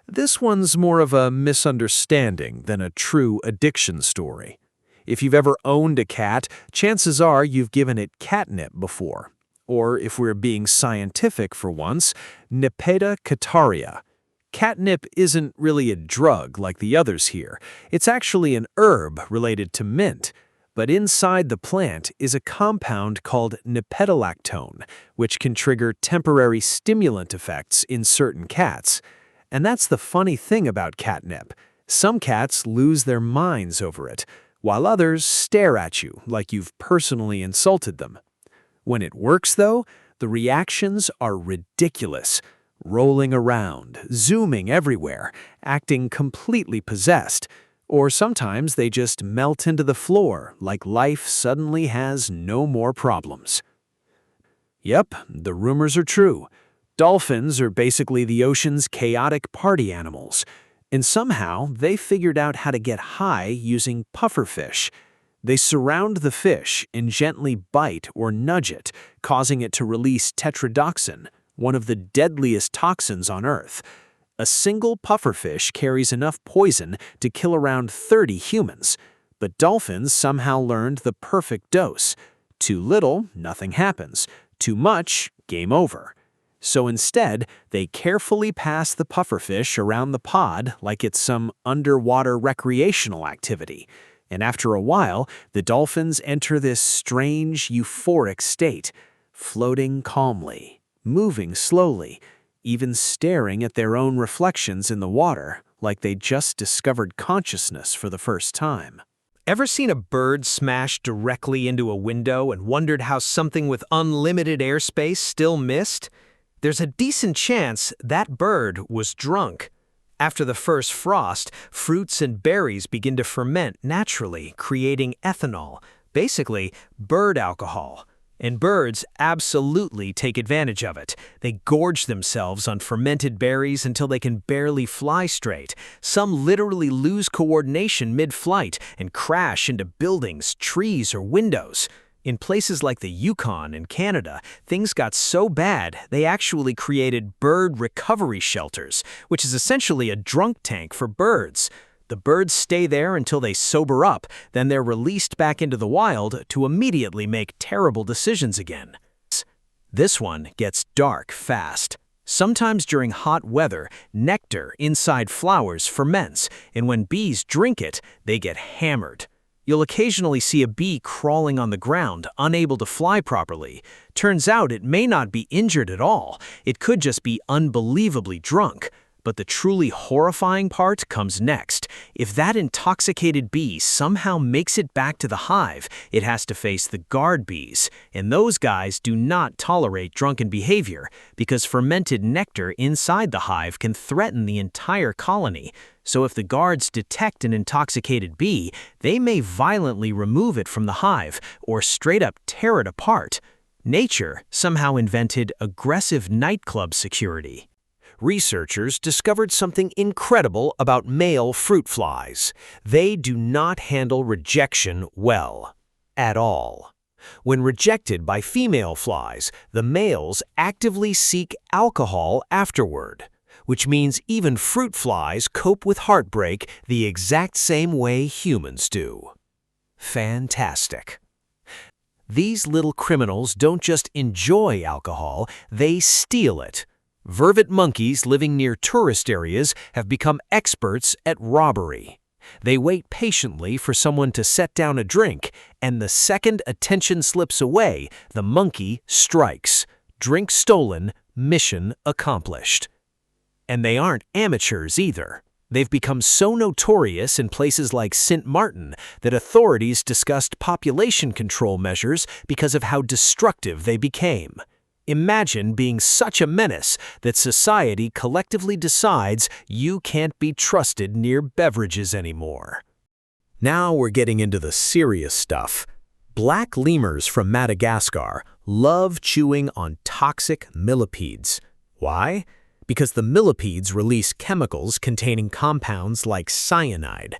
This one's more of a misunderstanding than a true addiction story. If you've ever owned a cat, chances are you've given it catnip before. Or, if we're being scientific for once, Nipeda cataria. Catnip isn't really a drug like the others here. It's actually an herb related to mint. But inside the plant is a compound called nipedalactone, which can trigger temporary stimulant effects in certain cats. And that's the funny thing about catnip. Some cats lose their minds over it, while others stare at you like you've personally insulted them. When it works, though, the reactions are ridiculous. Rolling around, zooming everywhere, acting completely possessed. Or sometimes they just melt into the floor like life suddenly has no more problems. Yep, the rumors are true. Dolphins are basically the ocean's chaotic party animals. And somehow they figured out how to get high using pufferfish. They surround the fish and gently bite or nudge it, causing it to release tetrodotoxin, one of the deadliest toxins on Earth. A single pufferfish carries enough poison to kill around 30 humans, but dolphins somehow learned the perfect dose. Too little, nothing happens. Too much, game over. So instead, they carefully pass the pufferfish around the pod like it's some underwater recreational activity. And after a while, the dolphins enter this strange, euphoric state, floating calmly, moving slowly, even staring at their own reflections in the water like they just discovered consciousness for the first time. Ever seen a bird smash directly into a window and wondered how something with unlimited airspace still missed? There's a decent chance that bird was drunk. After the first frost, fruits and berries begin to ferment naturally, creating ethanol, basically bird alcohol. And birds absolutely take advantage of it. They gorge themselves on fermented berries until they can barely fly straight. Some literally lose coordination mid-flight and crash into buildings, trees, or windows. In places like the Yukon and Canada, things got so bad they actually created bird recovery shelters, which is essentially a drunk tank for birds. The birds stay there until they sober up, then they're released back into the wild to immediately make terrible decisions again. This one gets dark fast. Sometimes during hot weather, nectar inside flowers ferments, and when bees drink it, they get hammered. You'll occasionally see a bee crawling on the ground, unable to fly properly. Turns out it may not be injured at all. It could just be unbelievably drunk. But the truly horrifying part comes next. If that intoxicated bee somehow makes it back to the hive, it has to face the guard bees. And those guys do not tolerate drunken behavior because fermented nectar inside the hive can threaten the entire colony. So if the guards detect an intoxicated bee, they may violently remove it from the hive or straight up tear it apart. Nature somehow invented aggressive nightclub security. Researchers discovered something incredible about male fruit flies. They do not handle rejection well, at all. When rejected by female flies, the males actively seek alcohol afterward, which means even fruit flies cope with heartbreak the exact same way humans do. Fantastic. These little criminals don't just enjoy alcohol, they steal it. Vervet monkeys living near tourist areas have become experts at robbery. They wait patiently for someone to set down a drink, and the second attention slips away, the monkey strikes. Drink stolen, mission accomplished. And they aren't amateurs either. They've become so notorious in places like St. Martin that authorities discussed population control measures because of how destructive they became. Imagine being such a menace that society collectively decides you can't be trusted near beverages anymore. Now we're getting into the serious stuff. Black lemurs from Madagascar love chewing on toxic millipedes. Why? Because the millipedes release chemicals containing compounds like cyanide,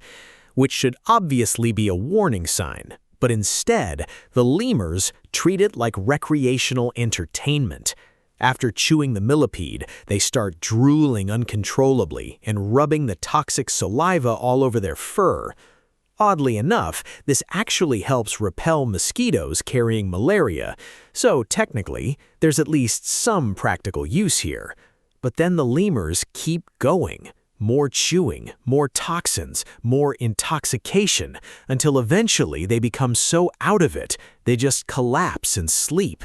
which should obviously be a warning sign. But instead, the lemurs treat it like recreational entertainment. After chewing the millipede, they start drooling uncontrollably and rubbing the toxic saliva all over their fur. Oddly enough, this actually helps repel mosquitoes carrying malaria, so technically, there's at least some practical use here. But then the lemurs keep going. More chewing, more toxins, more intoxication, until eventually they become so out of it, they just collapse and sleep.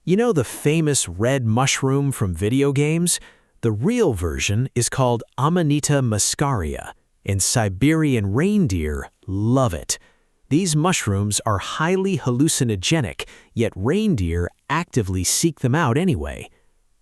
You know the famous red mushroom from video games? The real version is called Amanita muscaria, and Siberian reindeer love it. These mushrooms are highly hallucinogenic, yet reindeer actively seek them out anyway.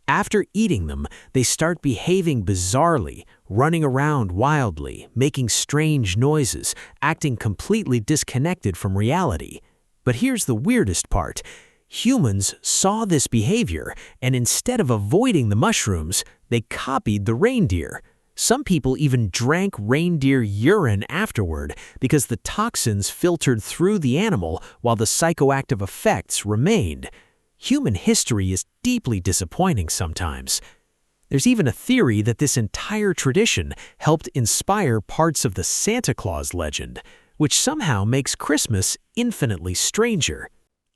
After eating them, they start behaving bizarrely, running around wildly, making strange noises, acting completely disconnected from reality. But here's the weirdest part. Humans saw this behavior, and instead of avoiding the mushrooms, they copied the reindeer. Some people even drank reindeer urine afterward because the toxins filtered through the animal while the psychoactive effects remained. Human history is deeply disappointing sometimes. There's even a theory that this entire tradition helped inspire parts of the Santa Claus legend, which somehow makes Christmas infinitely stranger.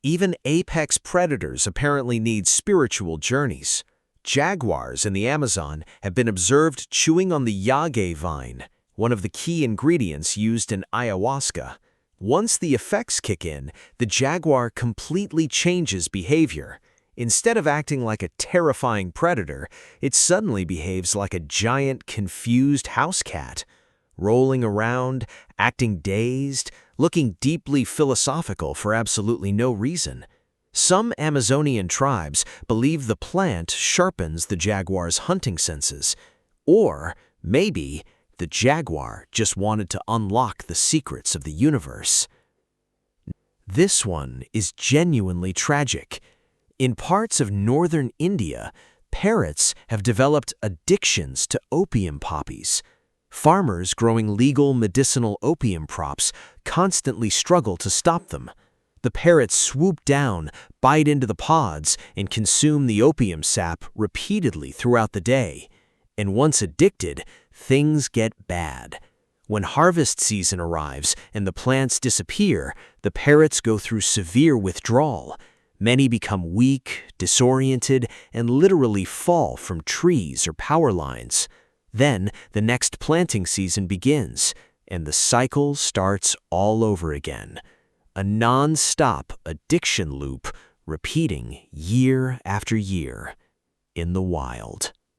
Even apex predators apparently need spiritual journeys. Jaguars in the Amazon have been observed chewing on the yage vine, one of the key ingredients used in ayahuasca. Once the effects kick in, the jaguar completely changes behavior. Instead of acting like a terrifying predator, it suddenly behaves like a giant, confused house cat, rolling around, acting dazed, looking deeply philosophical for absolutely no reason. Some Amazonian tribes believe the plant sharpens the jaguar's hunting senses. Or maybe the jaguar just wanted to unlock the secrets of the universe. This one is genuinely tragic. In parts of northern India, parrots have developed addictions to opium poppies. Farmers growing legal medicinal opium crops constantly struggle to stop them. The parrots swoop down, bite into the pods, and consume the opium sap repeatedly throughout the day. And once addicted, things get bad. When harvest season arrives and the plants disappear, the parrots go through severe withdrawal. Many become weak, disoriented, and literally fall from trees or power lines. Then the next planting season begins, and the cycle starts all over again. A non-stop addiction loop repeating year after year in the wild.